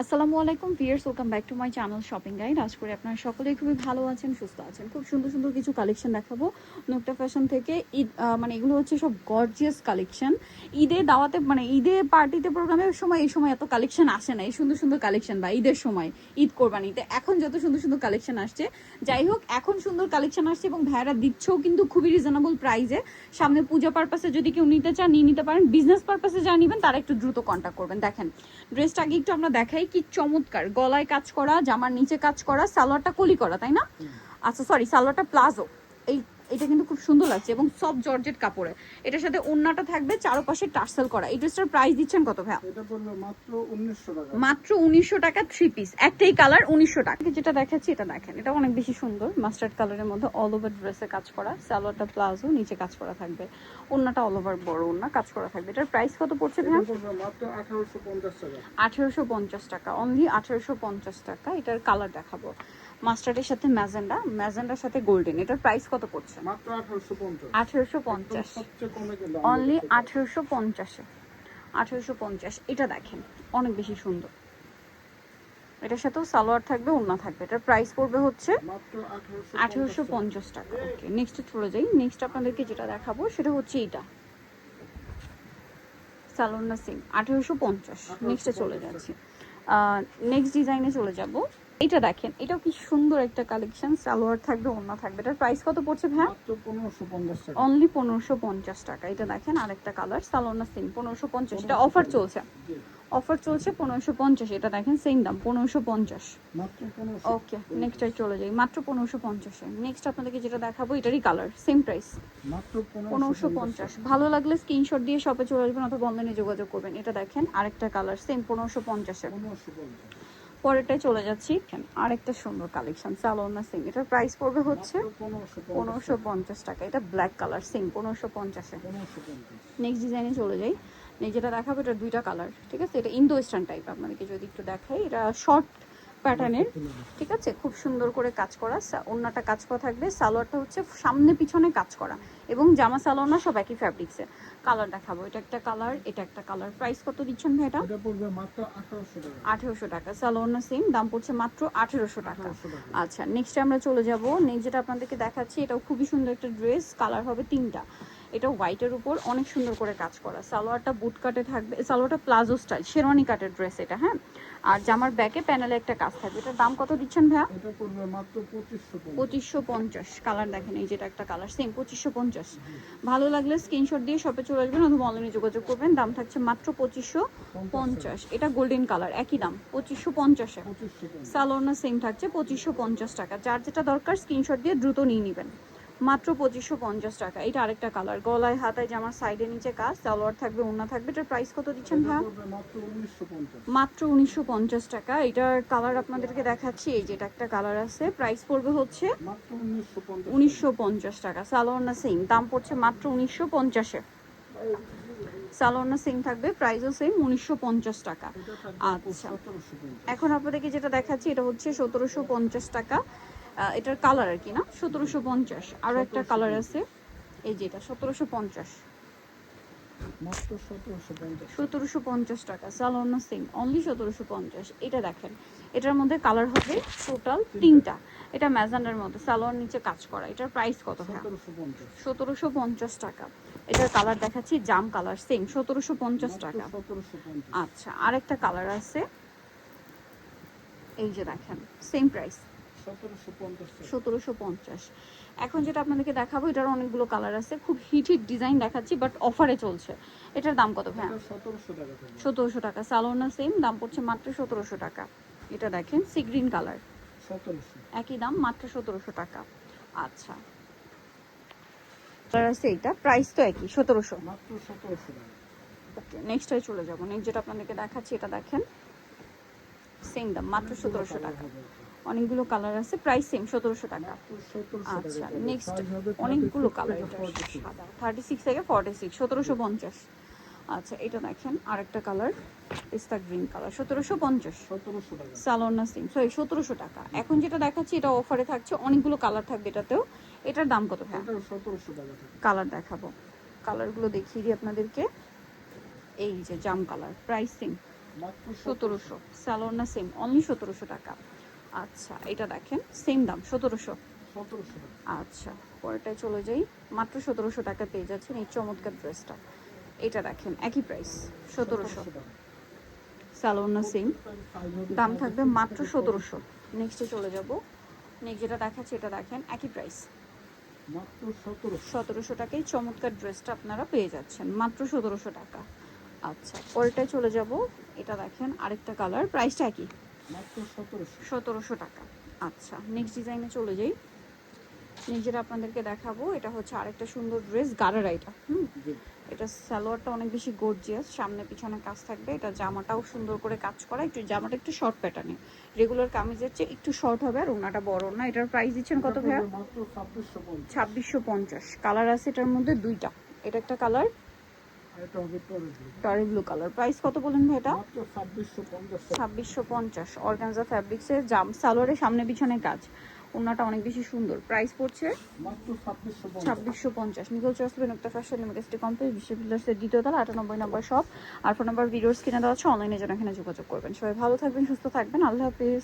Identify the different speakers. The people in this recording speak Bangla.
Speaker 1: আসসালামু আলাইকুম viewers, welcome back to my channel shopping guide. আজ করে আপনারা সকলেই খুবই ভালো আছেন, সুস্থ আছেন। খুব সুন্দর সুন্দর কিছু কালেকশন দেখাবো নোকটা ফ্যাশন থেকে। ঈদ মানে এগুলো হচ্ছে সব গর্জিয়াস কালেকশন। ঈদে দাওয়াতে মানে ঈদে পার্টিতে প্রোগ্রামের সময় এই সময় এত কালেকশন আসে না, এই সুন্দর সুন্দর কালেকশন বা ঈদের সময় ঈদ কোরবানিতে এখন যত সুন্দর সুন্দর কালেকশন আসছে। যাই হোক, এখন সুন্দর কালেকশন আসছে এবং ভাইয়ারা দিচ্ছেও কিন্তু খুবই রিজনেবল প্রাইসে। সামনে পূজা পারপাসে যদি কেউ নিতে চান নিয়ে নিতে পারেন, বিজনেস পারপাসে যা নেবেন তারা একটু দ্রুত কন্ট্যাক্ট করবেন। দেখেন ড্রেসটা আগে একটু আমরা দেখাই, কি চমৎকার, গলায় কাজ করা, জামার নিচে কাজ করা, সালোয়ারটা কলি করা, তাই না? আচ্ছা সরি, সালোয়ারটা প্লাজো। এই এটা কিন্তু খুব সুন্দর লাগছে এবং সব জর্জেট কাপড়ে। এটার সাথে ওন্নাটা থাকবে চারপাশে টার্সেল করা। এই ড্রেসটার প্রাইস দিচ্ছেন কত ভাইয়া?
Speaker 2: এটা পড়বে মাত্র 1900 টাকা।
Speaker 1: মাত্র 1900 টাকা, 3 পিস, একটাই কালার 1900 টাকা। যেটা দেখাচ্ছি এটা দেখেন, এটা অনেক বেশি সুন্দর, মাস্টার্ড কালারের মধ্যে অল ওভার ড্রেসে কাজ করা, সালোয়ারটা প্লাজো, নিচে কাজ করা থাকবে, ওন্নাটা অল ওভার বড় ওন্না কাজ করা থাকবে। এটার প্রাইস কত পড়ছে ভাইয়া?
Speaker 2: এটা পড়বে মাত্র 1850 টাকা।
Speaker 1: 1850 টাকা, অনলি 1850 টাকা। এটার কালার দেখাবো, মাস্টার্ডের সাথে ম্যাজেন্ডা, ম্যাজেন্ডার সাথে গোল্ডেন। এটার প্রাইস কত পড়ছে?
Speaker 2: মাত্র 1850।
Speaker 1: 1850,
Speaker 2: সবচেয়ে কমে কিন্তু
Speaker 1: অনলি 1850-এ। 1850। এটা দেখেন অনেক বেশি সুন্দর, এটার সাথেও সালোয়ার থাকবে, ওড়না থাকবে। এটার প্রাইস পড়বে হচ্ছে
Speaker 2: মাত্র
Speaker 1: 1850 টাকা। ওকে, নেক্সট চলে যাই। নেক্সট আপনাদেরকে যেটা দেখাবো সেটা হচ্ছে এটা, সালোয়ার সিং 1850। নেক্সটে চলে যাচ্ছি, নেক্সট ডিজাইনে চলে যাব। এটা দেখেন, এটাও কি সুন্দর একটা কালেকশন, সালোয়ার থাকবে, ওড়না থাকবে। এটার প্রাইস কত পড়ছে ভাই?
Speaker 2: মাত্র 1550 টাকা।
Speaker 1: অনলি 1550 টাকা। এটা দেখেন আরেকটা কালার, সালোয়ার সিং 1550। এটা অফার চলছে, অফার চলছে 1550। এটা দেখেন সেম দাম 1550
Speaker 2: মাত্র 1500।
Speaker 1: ওকে, নেক্সট চলে যাই, মাত্র 1550-এ। নেক্সট আপনাদেরকে যেটা দেখাবো এটারই কালার, সেম প্রাইস
Speaker 2: মাত্র
Speaker 1: 1550। ভালো লাগলে স্ক্রিনশট দিয়ে শপে চলে আসবেন অথবা অনলাইনে যোগাযোগ করবেন। এটা দেখেন আরেকটা কালার, সেম 1550-এ।
Speaker 2: 1550।
Speaker 1: পরেরটাই চলে যাচ্ছি, আরেকটা সুন্দর কালেকশন, সালোয়ার সিং। এটার প্রাইস পড়বে হচ্ছে 1550 টাকা। এটা ব্ল্যাক কালার, সেম 1550-এ।
Speaker 2: 1550।
Speaker 1: নেক্সট ডিজাইনে চলে যাই। যেটা দেখাবো এটা দুইটা কালার, ঠিক আছে? এটা ইন্দো ওয়েস্টার্ন টাইপ, আপনাদেরকে যদি একটু দেখাই, এটা শর্ট প্যাটার্নের, ঠিক আছে? খুব সুন্দর করে কাজ করা, ওন্নাটা কাজ করা থাকবে, সালোয়ারটা হচ্ছে সামনে পিছনে কাজ করা এবং জামা সালোয়ার না সব একই ফ্যাব্রিক্সে। কালার দেখাবো, এটা একটা কালার, এটা একটা কালার। প্রাইস কত দিচ্ছেন ভাই এটা?
Speaker 2: এটা পড়বে মাত্র 1800 টাকা।
Speaker 1: 1800 টাকা। সালোয়ার না সেম দাম পড়ছে মাত্র 1800 টাকা।
Speaker 2: 1800 টাকা।
Speaker 1: আচ্ছা, নেক্সটে আমরা চলে যাব। নেক্সট যেটা আপনাদেরকে দেখাচ্ছি এটাও খুবই সুন্দর একটা ড্রেস, কালার হবে তিনটা। এটা হোয়াইটের উপর অনেক সুন্দর করে কাজ করা, সালোয়ারটা বুট কাটে থাকবে, সালোয়ারটা প্লাজো স্টাইল শেরওয়ানি কাটের ড্রেস এটা, হ্যাঁ। আর জামার ব্যাকে প্যানেলে একটা কাজ থাকবে। এটার দাম কত দিচ্ছেন ভাইয়া?
Speaker 2: এটা পড়বে মাত্র 2550।
Speaker 1: 2550। কালার দেখেন, এই যেটা একটা কালার, সেম 2550। ভালো লাগলে স্ক্রিনশট দিয়ে শপে চলে আসবেন অথবা অনলাইনে যোগাযোগ করবেন। দাম থাকছে মাত্র 2550। এটা গোল্ডেন কালার, একই দাম 2550-এ।
Speaker 2: 2550।
Speaker 1: সালোয়ার না সেম থাকছে 2550 টাকা। যার যেটা দরকার স্ক্রিনশট দিয়ে দ্রুত নিয়ে নেবেন, মাত্র 2550 টাকা। এটা আরেকটা কালার, গলায় হাতায় জামার সাইডে নিচে কাজ, সালোয়ার থাকবে, ওড়না থাকবে। এটার প্রাইস কত দিচ্ছেন
Speaker 2: এটা
Speaker 1: ভাইয়া?
Speaker 2: পড়বে মাত্র 1950।
Speaker 1: মাত্র 1950 টাকা। এটার কালার আপনাদেরকে দেখাচ্ছি, এই যেটা একটা কালার আছে, প্রাইস পড়বে হচ্ছে
Speaker 2: মাত্র 1950।
Speaker 1: 1950 টাকা। সালোয়ার না সেম দাম পড়ছে মাত্র 1950-এ। সালোয়ার না সেম থাকবে, প্রাইসও সেম 1950 টাকা।
Speaker 2: এটা থাকবে
Speaker 1: আচ্ছা,
Speaker 2: 1750।
Speaker 1: এখন আপনাদেরকে যেটা দেখাচ্ছি এটা হচ্ছে 1750 টাকা। এটার কালার আর কি না, 1750। আরও একটা কালার আছে, এই যেটা 1750।
Speaker 2: মাত্র 1750।
Speaker 1: 1750 টাকা, সালোয়ার না সেম, অনলি 1750। এটা দেখেন, এটার মধ্যে কালার হবে টোটাল তিনটা। এটা ম্যাজেন্ডার মধ্যে, সালোয়ার নিচে কাজ করা। এটার প্রাইস কত ভাইয়া?
Speaker 2: 1750।
Speaker 1: 1750 টাকা। এটার কালার দেখাচ্ছি, জাম কালার, সেম 1750 টাকা।
Speaker 2: 1750।
Speaker 1: আচ্ছা, আরেকটা কালার আছে, এই যে দেখেন সেম প্রাইস
Speaker 2: 1750 টাকা।
Speaker 1: 1750। এখন যেটা আপনাদেরকে দেখাবো এটার অনেকগুলো কালার আছে, খুব হিট হিট ডিজাইন দেখাচ্ছি বাট অফারে চলছে। এটার দাম কত ভাইয়া?
Speaker 2: এটা 1700 টাকা থাকবে।
Speaker 1: 1700 টাকা। সালোয়ার না সেম দাম পড়ছে মাত্র 1700 টাকা। এটা দেখেন সি গ্রিন কালার,
Speaker 2: 1700।
Speaker 1: একই দাম, মাত্র 1700 টাকা। আচ্ছা, কালার আছে, এইটা প্রাইস তো একই 1700।
Speaker 2: মাত্র 1700 টাকা।
Speaker 1: ওকে, নেক্সটে চলে যাবো। নেক্সট যেটা আপনাদেরকে দেখাচ্ছি এটা দেখেন, সেম দাম, মাত্র 1700 টাকা। অনেকগুলো কালার আছে, প্রাইস সেম 1700 টাকা।
Speaker 2: মাত্র 1700 টাকা
Speaker 1: আচ্ছা,
Speaker 2: থাকবে।
Speaker 1: নেক্সট
Speaker 2: সাইজ হবে
Speaker 1: অনেকগুলো
Speaker 2: 36
Speaker 1: কালার,
Speaker 2: থেকে
Speaker 1: এটা
Speaker 2: 46।
Speaker 1: সাদা 36 থেকে 46, 1750। আচ্ছা, এটা দেখেন আরেকটা কালার, পিস্তা গ্রিন কালার, 1750।
Speaker 2: 1700 টাকা।
Speaker 1: সালোয়ার না সেম, সরি 1700 টাকা। এখন যেটা দেখাচ্ছি এটা অফারে থাকছে, অনেকগুলো কালার থাকবে এটাতেও। এটার দাম কত ভাই?
Speaker 2: এটাও 1700 টাকা থাকবে।
Speaker 1: কালার দেখাবো, কালারগুলো দেখিয়ে দিই আপনাদেরকে। এই যে জাম কালার, প্রাইস সেম
Speaker 2: মাত্র
Speaker 1: 1700। স্যালোর না সেম, অনলি 1700 টাকা। আচ্ছা এটা দেখেন সেম দাম 1700।
Speaker 2: 1700 টাকা।
Speaker 1: আচ্ছা পরেরটায় চলে যাই, মাত্র 1700 টাকা পেয়ে যাচ্ছেন এই চমৎকার ড্রেসটা। এটা দেখেন একই প্রাইস 1700।
Speaker 2: টাকা।
Speaker 1: স্যালোর না সেম, দাম থাকবে মাত্র
Speaker 2: 1700
Speaker 1: 1700। নেক্সটে চলে যাব, নেক্সট যেটা দেখাচ্ছি এটা দেখেন একই প্রাইস
Speaker 2: মাত্র 1700
Speaker 1: 1700 টাকায় চমৎকার ড্রেসটা আপনারা পেয়ে যাচ্ছেন মাত্র 1700 টাকা। আচ্ছা পরেরটায় চলে যাব, এটা দেখেন আরেকটা কালার, প্রাইসটা একই
Speaker 2: মাত্র 1700
Speaker 1: 1700 টাকা। আচ্ছা নেক্সট ডিজাইনে চলে যাই, নেক্সট যেটা আপনাদেরকে দেখাবো এটা হচ্ছে আরেকটা সুন্দর ড্রেস গারারা এটা।
Speaker 2: জি
Speaker 1: এটা সালোয়ারটা অনেক বেশি গর্জিয়াস, সামনে পিছনে কাজ থাকবে, এটা জামাটাও সুন্দর করে কাজ করা, একটু জামাটা একটু শর্ট প্যাটার্নে, রেগুলার কামিজের চেয়ে একটু শর্ট হবে আর ওনাটা বড় না। এটার প্রাইস দিচ্ছেন কত ভাইয়া?
Speaker 2: মাত্র 2650
Speaker 1: 2650। কালার আছে এটার মধ্যে দুইটা, এটা একটা কালার,
Speaker 2: আর এটা হবে
Speaker 1: টরি ব্লু কালার। প্রাইস কত বলেন ভাই এটা?
Speaker 2: মাত্র 2650
Speaker 1: 2650। অর্গানজা ফ্যাব্রিক্সের জাম, সালোয়ারের সামনে পিছনে কাজ, ওনাটা অনেক বেশি সুন্দর। প্রাইস পড়ছে
Speaker 2: মাত্র 2650
Speaker 1: 2650। নিকল চয়েসবে নুক্তা ফ্যাশন লিমিটেড কমপ্লেক্স বিশ্ববিদ্যালয়ের দ্বিতীয় তলা 98 নম্বর শপ। আর ফোন নাম্বার ভিডিওস কিনে দেওয়া আছে, অনলাইনে যেন এখানে যোগাযোগ করবেন। সবাই ভালো থাকবেন, সুস্থ থাকবেন, আল্লাহ হাফিজ।